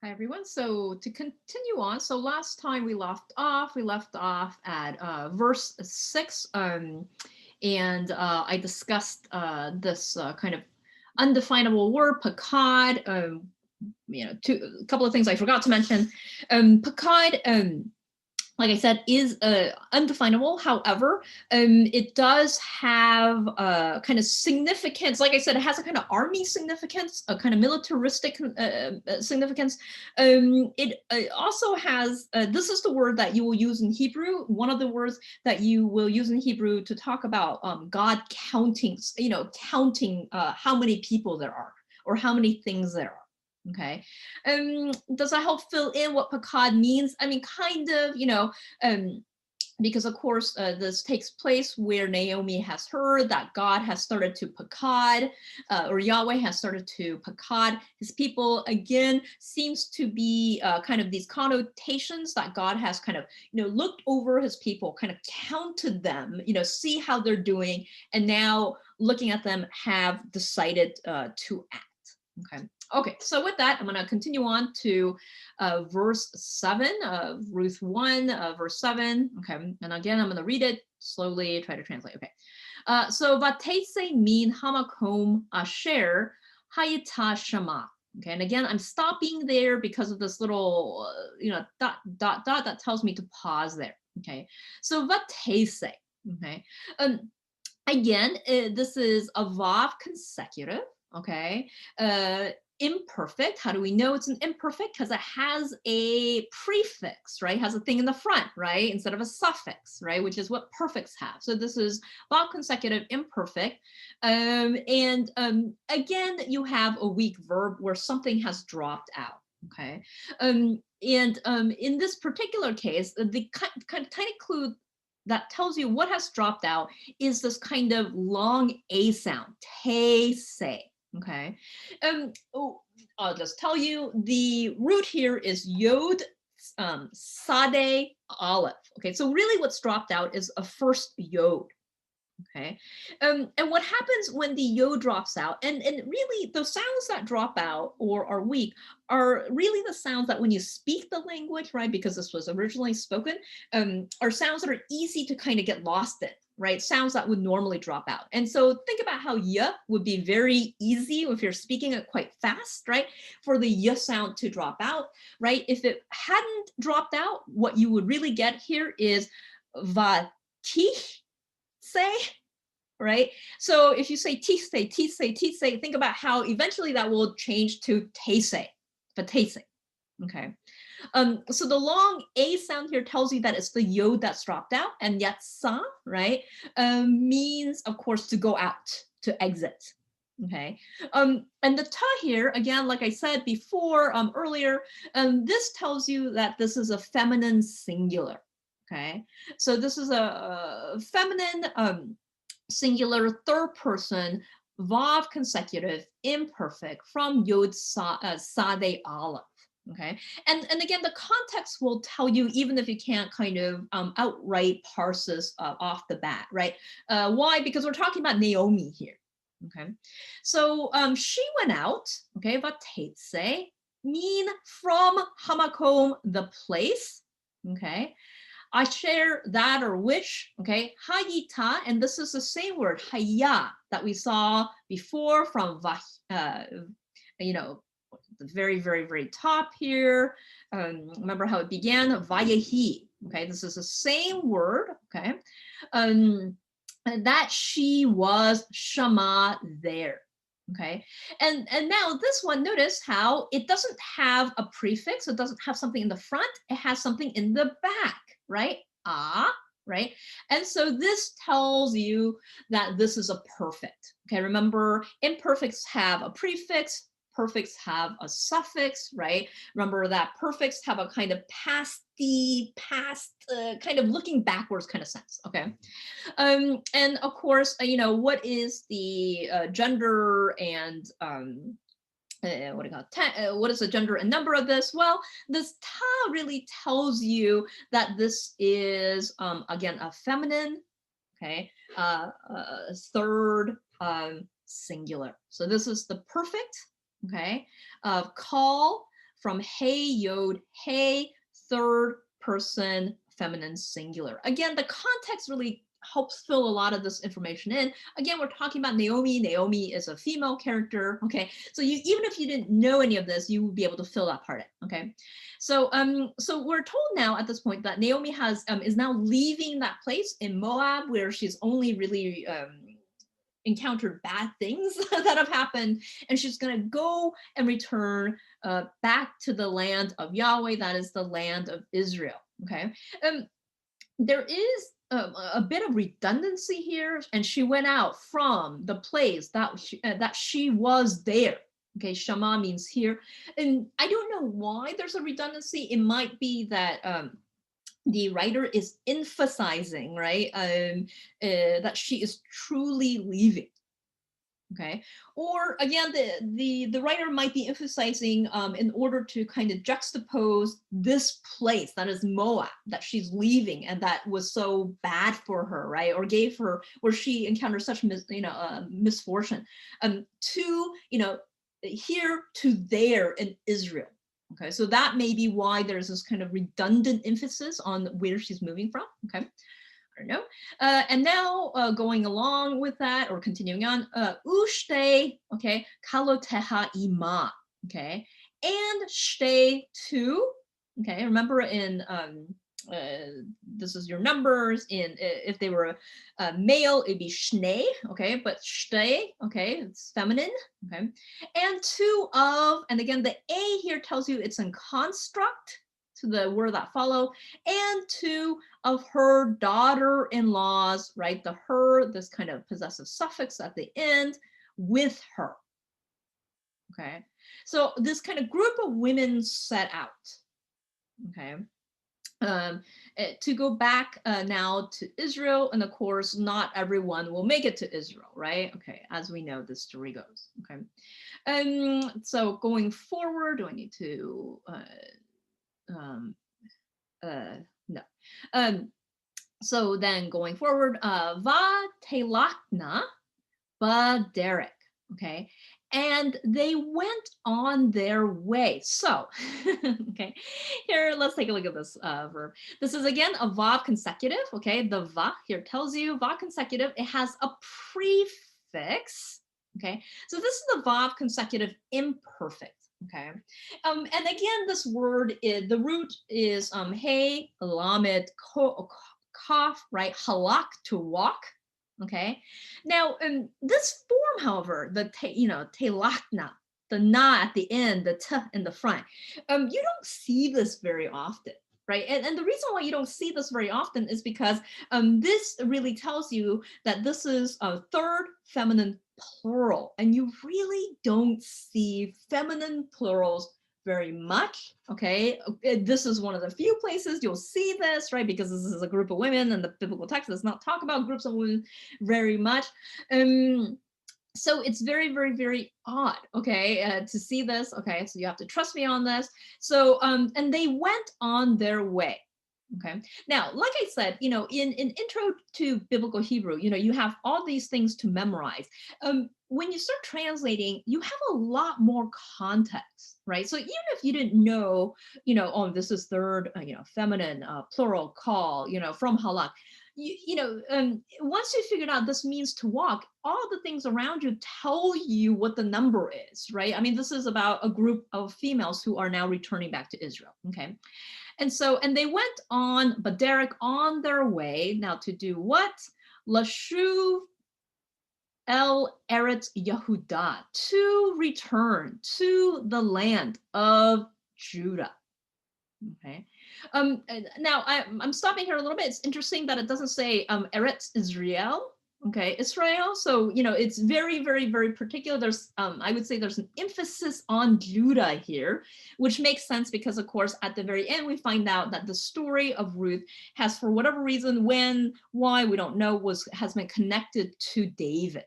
Hi everyone. So to continue on, so last time we left off at verse 6, and I discussed this kind of undefinable word, pakad. A couple of things I forgot to mention. Pakad. Like I said, is undefinable. However, it does have a kind of significance. Like I said, it has a kind of army significance, a kind of militaristic significance. It also has, this is the word that you will use in Hebrew, one of the words that you will use in Hebrew to talk about God counting, counting how many people there are or how many things there are. Okay. Does that help fill in what pakad means? I mean, kind of, because of course this takes place where Naomi has heard that God has started to pakad, or Yahweh has started to pakad his people. Again, seems to be kind of these connotations that God has kind of, looked over his people, kind of counted them, see how they're doing, and now looking at them have decided to act. Okay, so with that, I'm going to continue on to verse 7 of Ruth 1, verse 7. Okay, and again, I'm going to read it slowly, try to translate. Okay, so vatese min hamakom asher hayita shama. Okay, and again, I'm stopping there because of this little, dot, dot, dot that tells me to pause there. Okay, so vatese. Okay, again, this is a vav consecutive. Okay, imperfect. How do we know it's an imperfect? Because it has a prefix, right? It has a thing in the front, right? Instead of a suffix, right? Which is what perfects have. So this is vav consecutive imperfect. And again, you have a weak verb where something has dropped out. Okay. And in this particular case, the kind of tiny clue that tells you what has dropped out is this kind of long A sound, te say. Okay. I'll just tell you the root here is yod sade aleph. Okay, so really what's dropped out is a first yod. Okay, and what happens when the yod drops out, and really the sounds that drop out or are weak are really the sounds that when you speak the language, right, because this was originally spoken, are sounds that are easy to kind of get lost in, right? Sounds that would normally drop out. And so think about how y would be very easy if you're speaking it quite fast, right? For the y sound to drop out, right? If it hadn't dropped out, what you would really get here is va say, right? So if you say tise, tise, tise, think about how eventually that will change to tese, but tese. Okay. So the long A sound here tells you that it's the yod that's dropped out, and yet sa, right, means, of course, to go out, to exit. Okay. And the ta here, again, like I said before, earlier, this tells you that this is a feminine singular. Okay. So this is a feminine singular third person vav consecutive imperfect from yod sade aleph. Okay, and again, the context will tell you, even if you can't kind of outright parse this off the bat, right? Why? Because we're talking about Naomi here. Okay, so she went out. Okay, vatetse mean from hamakom, the place. Okay, I share that or which, okay, hayita, and this is the same word, haya, that we saw before from, the very, very, very top here. Remember how it began, vayahi, okay, this is the same word, okay, that she was shama there. Okay, and now this one, notice how it doesn't have a prefix, it doesn't have something in the front, it has something in the back, right? Ah, right? And so this tells you that this is a perfect. Okay, remember imperfects have a prefix, perfects have a suffix, right? Remember that perfects have a kind of past kind of looking backwards kind of sense. Okay, and of course, what is the gender and what do you call it? What is the gender and number of this? Well, this ta really tells you that this is, again, a feminine, okay, third singular. So this is the perfect, okay, of call from hey, yod, hey, third person feminine singular. Again, the context really helps fill a lot of this information in. Again, we're talking about Naomi. Naomi is a female character. Okay, so you, even if you didn't know any of this, you would be able to fill that part in. Okay, so so we're told now at this point that Naomi has is now leaving that place in Moab where she's only really encountered bad things that have happened, and she's going to go and return back to the land of Yahweh, that is the land of Israel. Okay, there is a bit of redundancy here, and she went out from the place that she was there. Okay, Shama means here, and I don't know why there's a redundancy. It might be that the writer is emphasizing, right, that she is truly leaving. Okay, or again, the writer might be emphasizing in order to kind of juxtapose this place that is Moab that she's leaving and that was so bad for her, right, or gave her, where she encountered such misfortune, to here to there in Israel. Okay, so that may be why there's this kind of redundant emphasis on where she's moving from. Okay, I don't know. And now going along with that, or continuing on, ushte, okay, kaloteha ima, okay, and stay two, okay. Remember in this is your numbers. In if they were male, it'd be schnee, okay, but stay, okay, it's feminine, okay, and two of, and again the a here tells you it's in construct to the word that follow, and two of her daughter-in-laws, right? The her, this kind of possessive suffix at the end, with her. Okay, so this kind of group of women set out. Okay, to go back now to Israel, and of course, not everyone will make it to Israel, right? Okay, as we know, this story goes. Okay, so going forward, do I need to? No. So then going forward, va telakna ba Derek, okay, and they went on their way. So, okay, here, let's take a look at this verb. This is again a vav consecutive, okay, the va here tells you vav consecutive, it has a prefix, okay, so this is the vav consecutive imperfect. Okay, and again, this word is, the root is hey, lamed, kaf, right? Halak, to walk. Okay, now this form, however, the telakna, the na at the end, the t in the front, you don't see this very often. Right, and the reason why you don't see this very often is because this really tells you that this is a third feminine plural, and you really don't see feminine plurals very much. Okay, this is one of the few places you'll see this, right, because this is a group of women and the biblical text does not talk about groups of women very much. So it's very, very, very odd, okay, to see this. Okay, so you have to trust me on this. So and they went on their way. Okay, now, like I said, in Intro to Biblical Hebrew, you have all these things to memorize. When you start translating, you have a lot more context, right? So even if you didn't know, oh, this is third, feminine, plural call, from halak, once you figured out this means to walk, all the things around you tell you what the number is, right? I mean, this is about a group of females who are now returning back to Israel. Okay. And they went on, but Derek, on their way now to do what? Lashuv El Eretz Yehuda, to return to the land of Judah. Okay. Now I'm stopping here a little bit. It's interesting that it doesn't say Eretz Israel. Okay, Israel. So it's very, very, very particular. There's I would say there's an emphasis on Judah here, which makes sense because, of course, at the very end we find out that the story of Ruth has, for whatever reason, when, why, we don't know, has been connected to David.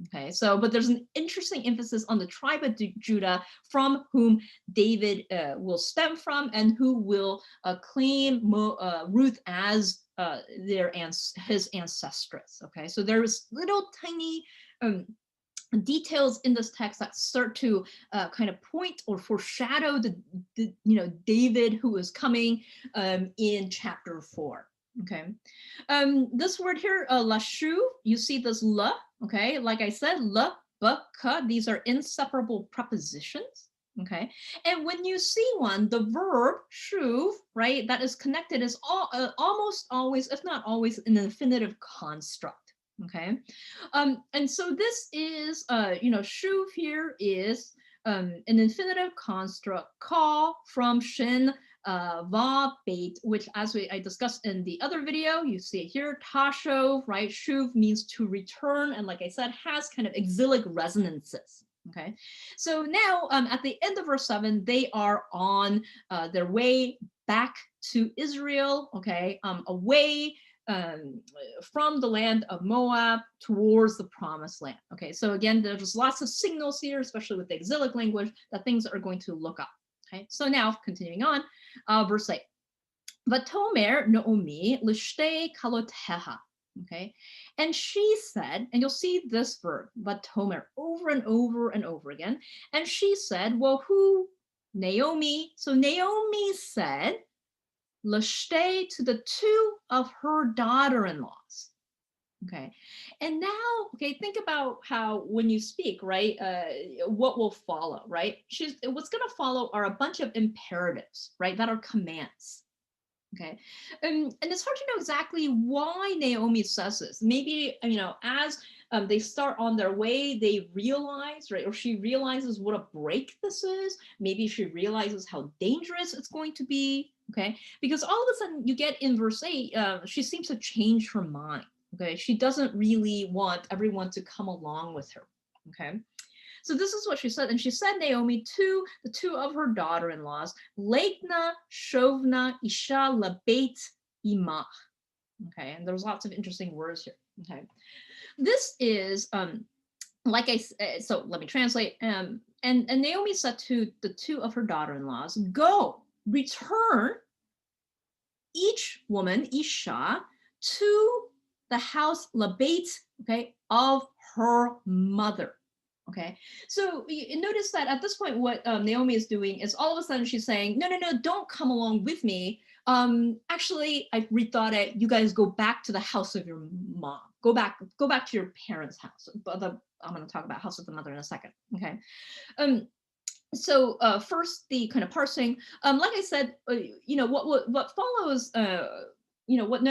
Okay, so, but there's an interesting emphasis on the tribe of Judah, from whom David will stem from, and who will claim Ruth as his ancestress. Okay, so there's little tiny details in this text that start to kind of point or foreshadow the David who is coming in chapter 4. Okay, this word here, lashu, you see this la, okay, like I said, la, ba, ka, these are inseparable prepositions. Okay, and when you see one, the verb shuv, right, that is connected is almost always, if not always, an infinitive construct. Okay, and so this is, shuv here is an infinitive construct call from shin va bait, which as I discussed in the other video, you see it here, tasho, right? Shuv means to return, and like I said, has kind of exilic resonances. Okay, so now at the end of verse 7, they are on their way back to Israel, okay, away from the land of Moab towards the promised land. Okay, so again, there's lots of signals here, especially with the exilic language, that things are going to look up. Okay, so now continuing on, verse 8. Vatomer Naomi l'shtei kaloteha. Okay, and she said, and you'll see this verb, vatomer, over and over and over again. And she said, well, who? Naomi. So Naomi said, l'shtei, to the two of her daughter-in-laws. Okay, and now, okay, think about how when you speak, right, what will follow, right? What's going to follow are a bunch of imperatives, right, that are commands. Okay, and it's hard to know exactly why Naomi says this. Maybe, as they start on their way, they realize, right, or she realizes what a break this is. Maybe she realizes how dangerous it's going to be. Okay, because all of a sudden you get in verse 8, she seems to change her mind. Okay, she doesn't really want everyone to come along with her. Okay, so this is what she said. And she said, Naomi, to the two of her daughter-in-laws, Leitna, Shovna, Isha, Labeit, Imah. Okay, and there's lots of interesting words here. Okay, this is, like I said, so let me translate. And Naomi said to the two of her daughter-in-laws, go, return each woman, Isha, to the house, Labeit, okay, of her mother. Okay, so you notice that at this point, what Naomi is doing is all of a sudden she's saying, no, don't come along with me. Actually, I rethought it. You guys go back to the house of your mom. Go back to your parents' house. But I'm going to talk about house of the mother in a second. Okay. So first, the kind of parsing. Like I said, what follows. What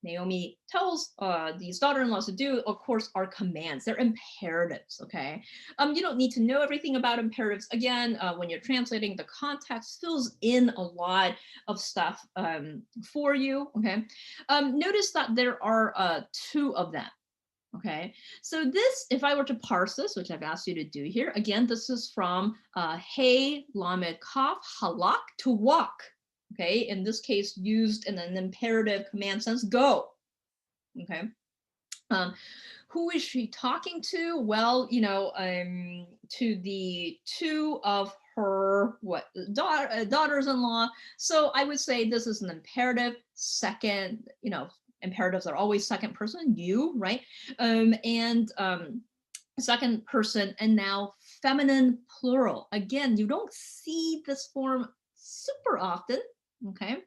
Naomi tells these daughter-in-laws to do, of course, are commands. They're imperatives, okay? You don't need to know everything about imperatives. Again, when you're translating, the context fills in a lot of stuff for you, okay? Notice that there are two of them. Okay, so this, if I were to parse this, which I've asked you to do here, again, this is from Hey, Lamed, Kaf, Halak, to walk. Okay, in this case, used in an imperative command sense, go. Okay, who is she talking to? Well, to the two of her daughters-in-law. So I would say this is an imperative. Second, imperatives are always second person, you, right? And second person, and now feminine plural. Again, you don't see this form super often, okay?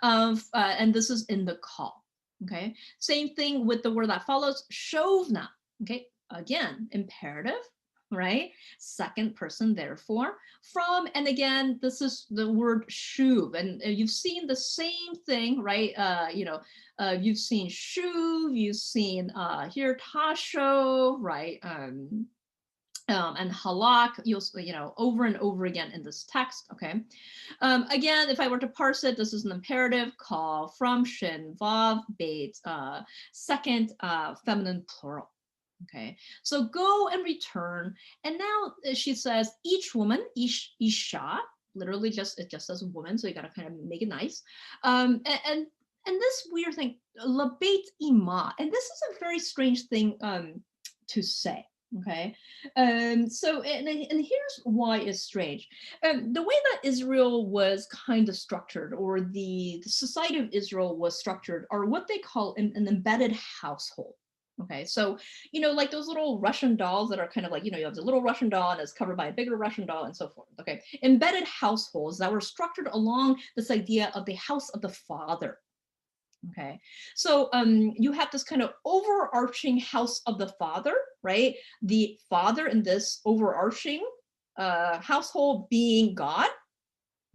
And this is in the call, okay? Same thing with the word that follows, shovna, okay? Again, imperative, right? Second person, therefore, from, and again, this is the word shuv, and you've seen the same thing, right? You've seen shuv, you've seen here tasho, right? And halak, over and over again in this text, okay? Again, if I were to parse it, this is an imperative call from shin, vav, beit, second feminine plural. Okay, so go and return. And now she says, each woman, isha, literally it just says woman, so you got to kind of make it nice. And this weird thing, labeit ima, and this is a very strange thing to say. Okay, so and here's why it's strange. The way that Israel was kind of structured, or the society of Israel was structured, are what they call an embedded household. Okay, so, like those little Russian dolls that are kind of like, you have the little Russian doll and it's covered by a bigger Russian doll and so forth. Okay, embedded households that were structured along this idea of the house of the father. Okay, so you have this kind of overarching house of the father, right? The father in this overarching household being God.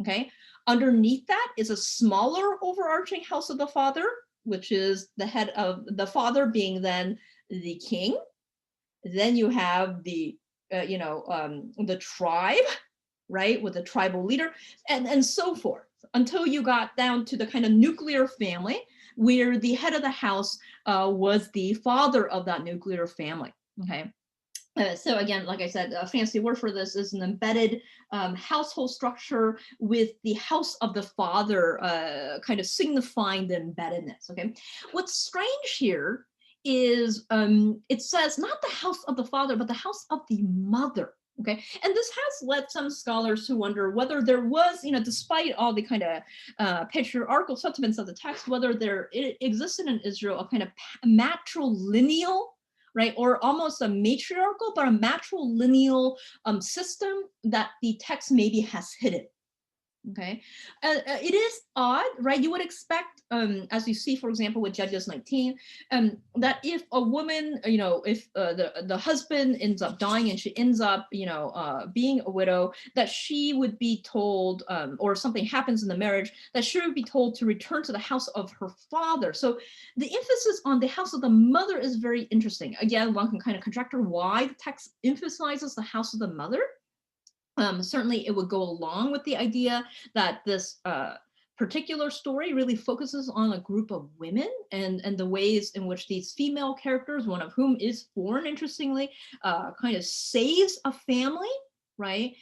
Okay, underneath that is a smaller overarching house of the father, which is the head of the father being then the king. Then you have the tribe, right, with the tribal leader, and so forth, until you got down to the kind of nuclear family, where the head of the house was the father of that nuclear family. Okay. So again, like I said, a fancy word for this is an embedded household structure with the house of the father kind of signifying the embeddedness. Okay, what's strange here is it says not the house of the father, but the house of the mother. Okay, and this has led some scholars to wonder whether there was, despite all the kind of patriarchal sentiments of the text, whether there existed in Israel a kind of matrilineal, right, or almost a matriarchal, but a matrilineal system that the text maybe has hidden. Okay, it is odd, right? You would expect, as you see, for example, with Judges 19, that if a woman, if the husband ends up dying and she ends up, being a widow, that she would be told, or something happens in the marriage, that she would be told to return to the house of her father. So the emphasis on the house of the mother is very interesting. Again, one can kind of conjecture why the text emphasizes the house of the mother. Certainly, it would go along with the idea that this particular story really focuses on a group of women and the ways in which these female characters, one of whom is foreign, interestingly, kind of saves a family. Right.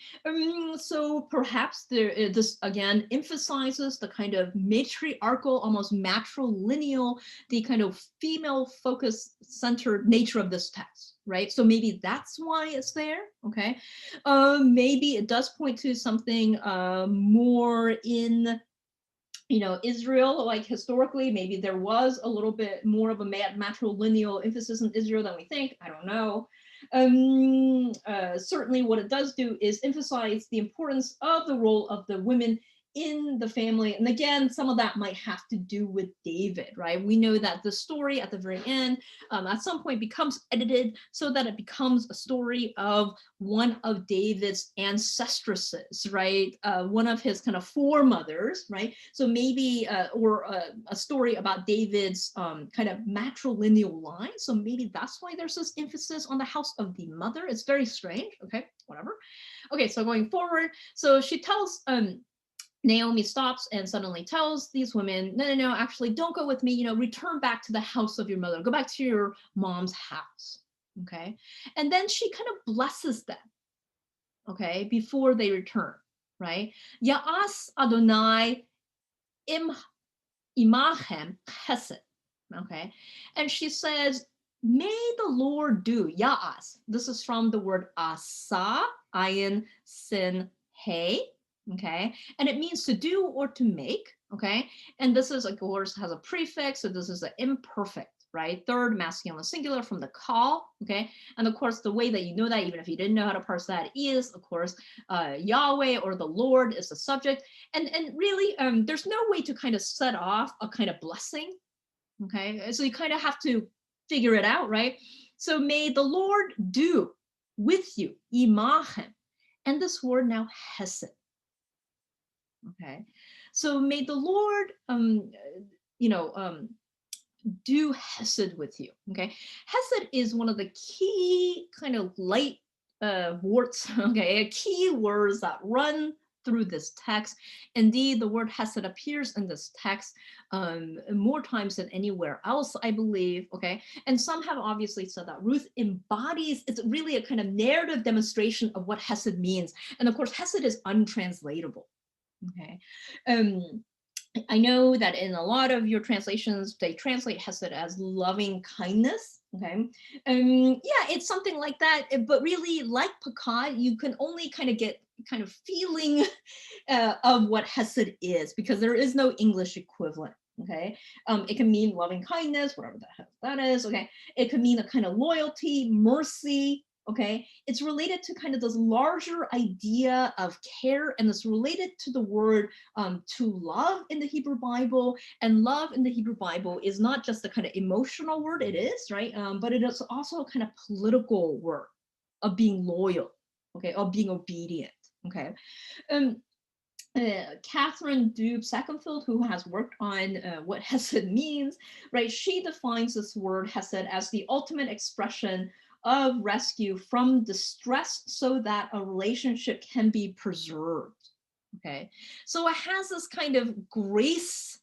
So perhaps this again emphasizes the kind of matriarchal, almost matrilineal, the kind of female focus centered nature of this text. Right. So maybe that's why it's there. Okay. Maybe it does point to something more in Israel, like historically, maybe there was a little bit more of a matrilineal emphasis in Israel than we think. I don't know. Certainly what it does do is emphasize the importance of the role of the women in the family. And again, some of that might have to do with David, right? We know that the story at the very end, at some point becomes edited so that it becomes a story of one of David's ancestresses, right? One of his kind of foremothers, right? So maybe, or a story about David's kind of matrilineal line. So maybe that's why there's this emphasis on the house of the mother. It's very strange. Okay, whatever. Okay, so going forward, so she tells Naomi stops and suddenly tells these women, no, actually don't go with me, return back to the house of your mother, go back to your mom's house. Okay, and then she kind of blesses them, okay, before they return, right? Ya'as Adonai imachem chesed, okay, and she says, may the Lord do, Ya'as, this is from the word asa, ayin sin hey, okay, and it means to do or to make, okay, and this is, of course, has a prefix, so this is an imperfect, right, third masculine singular from the call, okay, and of course the way that you know that, even if you didn't know how to parse that, is of course Yahweh or the Lord is the subject, and really there's no way to kind of set off a kind of blessing, okay, so you kind of have to figure it out, right? So may the Lord do with you, imachem, and this word now hesed. Okay, so may the Lord, do hesed with you. Okay, hesed is one of the key kind of light words. Okay, key words that run through this text. Indeed, the word hesed appears in this text more times than anywhere else, I believe. Okay, and some have obviously said that Ruth embodies, it's really a kind of narrative demonstration of what hesed means. And of course, hesed is untranslatable. Okay. I know that in a lot of your translations, they translate hesed as loving kindness. Okay. Yeah, it's something like that. But really, like pakad, you can only kind of get kind of feeling of what hesed is, because there is no English equivalent. Okay. It can mean loving kindness, whatever the heck that is. Okay. It could mean a kind of loyalty, mercy. Okay. It's related to kind of this larger idea of care, and it's related to the word to love in the Hebrew Bible. And love in the Hebrew Bible is not just a kind of emotional word, it is, right? But it is also a kind of political word of being loyal, okay, of being obedient. Okay. Um, Catherine Dube Sackenfield, who has worked on what Hesed means, right? She defines this word Hesed as the ultimate expression of rescue from distress so that a relationship can be preserved. Okay. So it has this kind of grace,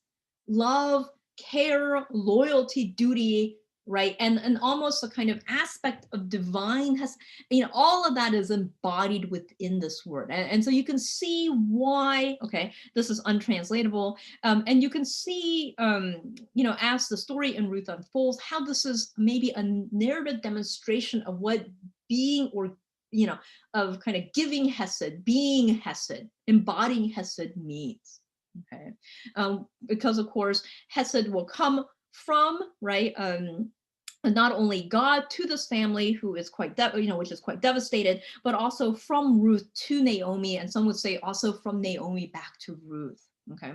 love, care, loyalty, duty, right? And almost a kind of aspect of divine has, all of that is embodied within this word. And so you can see why, okay, this is untranslatable. And you can see, as the story in Ruth unfolds, how this is maybe a narrative demonstration of what being, or of kind of giving Hesed, being Hesed, embodying Hesed means. Okay, because of course Hesed will come from, right, not only God to this family who is quite, which is quite devastated, but also from Ruth to Naomi, and some would say also from Naomi back to Ruth. Okay,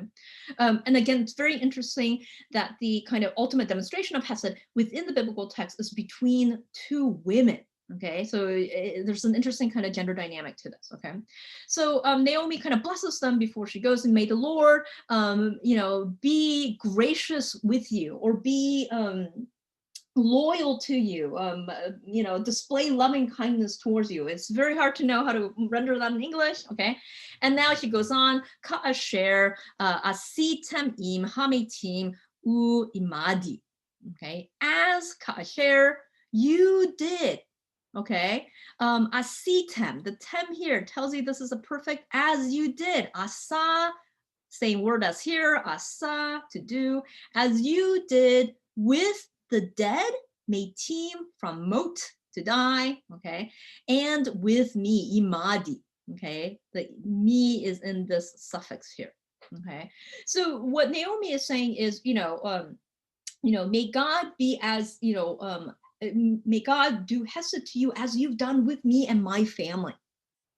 and again, it's very interesting that the kind of ultimate demonstration of Hesed within the biblical text is between two women. Okay, so there's an interesting kind of gender dynamic to this. Okay, so Naomi kind of blesses them before she goes, and may the Lord, be gracious with you, or be loyal to you, display loving kindness towards you. It's very hard to know how to render that in English. Okay, and now she goes on, ka'asher asitem im hametim u imadi. Okay, as ka'asher, you did. Okay, asitem, the tem here tells you this is a perfect as you did. Asa, same word as here, asa, to do, as you did with the dead, metim, from mot, to die, okay, and with me, imadi, okay, the me is in this suffix here, okay. So what Naomi is saying is, may God be as, may God do hesed to you as you've done with me and my family.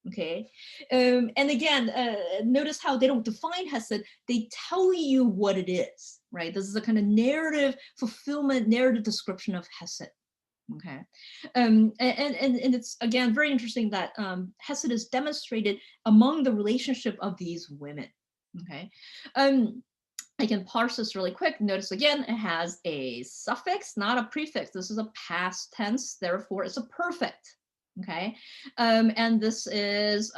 Okay, and again, notice how they don't define hesed, they tell you what it is, right? This is a kind of narrative fulfillment, narrative description of hesed. Okay, and it's again very interesting that hesed is demonstrated among the relationship of these women. Okay, I can parse this really quick. Notice again, it has a suffix, not a prefix. This is a past tense, therefore it's a perfect. Okay, and this is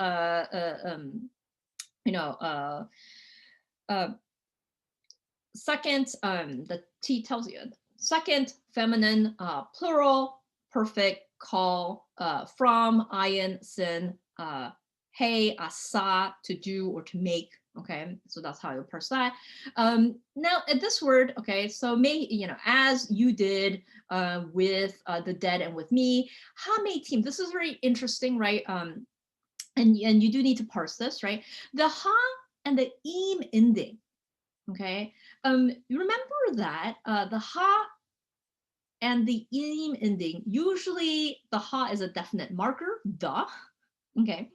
second. The T tells you second feminine plural perfect call from ayin sin hey asa, to do or to make. Okay, so that's how you parse that. Now at this word, okay, so may, as you did with the dead and with me, ha may team. This is very interesting, right? And you do need to parse this, right? The ha and the im ending. Okay, remember that the ha and the im ending, usually the ha is a definite marker, duh. Okay,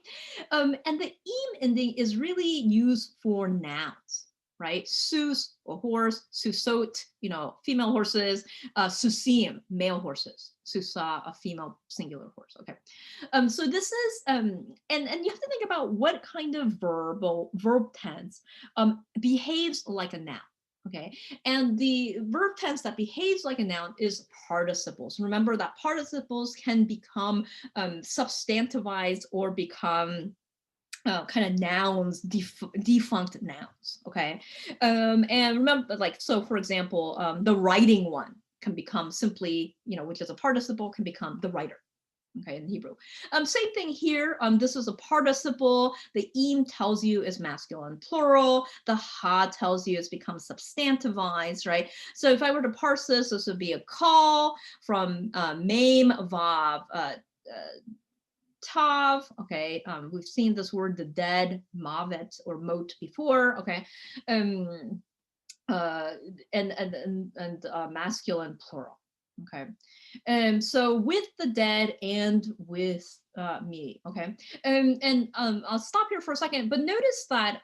and the im ending is really used for nouns, right? Sus, a horse, susot, female horses, susim, male horses, susa, a female singular horse. Okay, so this is and you have to think about what kind of verb tense behaves like a noun. Okay, and the verb tense that behaves like a noun is participles. Remember that participles can become substantivized or become kind of nouns, defunct nouns. Okay, and remember, like, so for example, the writing one can become simply, which is a participle, can become the writer. Okay, in Hebrew. Same thing here. This is a participle. The im tells you is masculine plural. The ha tells you it's become substantivized, right? So if I were to parse this, this would be a call from maim, vav, tav. Okay, we've seen this word, the dead, mavet or mot before. Okay, uh, and masculine plural. Okay, and so with the dead and with me. Okay, and I'll stop here for a second, but notice that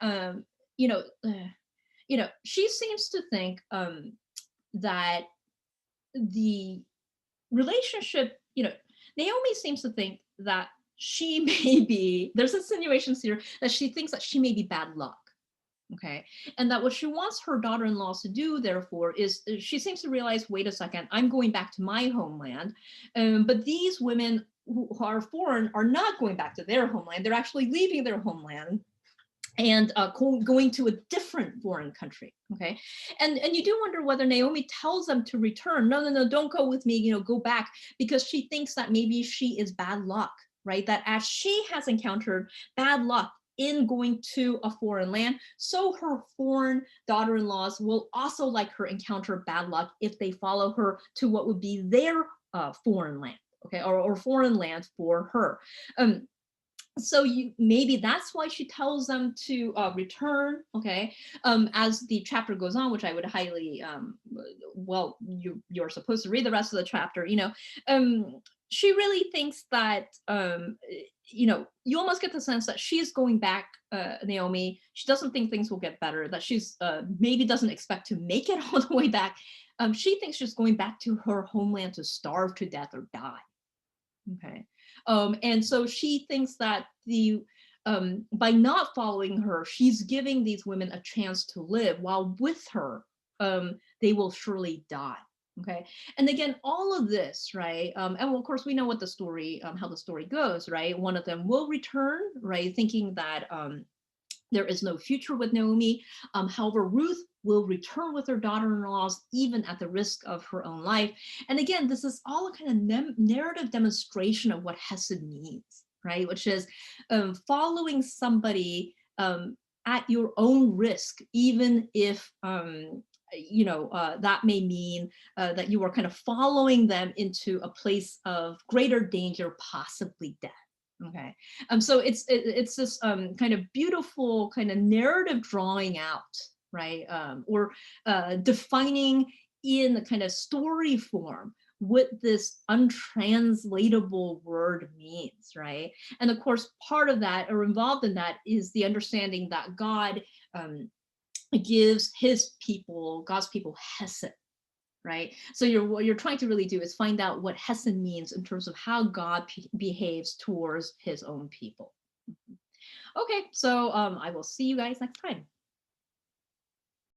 you know, she seems to think that the relationship, Naomi seems to think that she may be, there's insinuations here that she thinks that she may be bad luck. Okay. And that what she wants her daughter in laws to do, therefore, is she seems to realize, wait a second, I'm going back to my homeland. But these women who are foreign are not going back to their homeland. They're actually leaving their homeland and going to a different foreign country. Okay, and you do wonder whether Naomi tells them to return. No, no, no, don't go with me. Go back, because she thinks that maybe she is bad luck, right? That as she has encountered bad luck in going to a foreign land, so her foreign daughter-in-laws will also like her encounter bad luck if they follow her to what would be their foreign land, okay, or foreign land for her. So maybe that's why she tells them to return. Okay, as the chapter goes on, which I would highly well, you're supposed to read the rest of the chapter. She really thinks that you almost get the sense that she's going back, Naomi. She doesn't think things will get better, that she's maybe doesn't expect to make it all the way back. She thinks she's going back to her homeland to starve to death or die. Okay. And so she thinks that by not following her, she's giving these women a chance to live, while with her, they will surely die. Okay. And again, all of this, right? And well, of course, we know what the story, how the story goes, right? One of them will return, right? Thinking that there is no future with Naomi. However, Ruth will return with her daughter-in-laws, even at the risk of her own life. And again, this is all a kind of narrative demonstration of what Hesed means, right? Which is following somebody at your own risk, even if that may mean that you are kind of following them into a place of greater danger, possibly death. Okay, so it's this kind of beautiful kind of narrative drawing out, right, or defining in the kind of story form what this untranslatable word means, right? And of course, part of that, or involved in that, is the understanding that God gives God's people, hesed, right? So what you're trying to really do is find out what hesed means in terms of how God behaves towards his own people. Okay, so I will see you guys next time.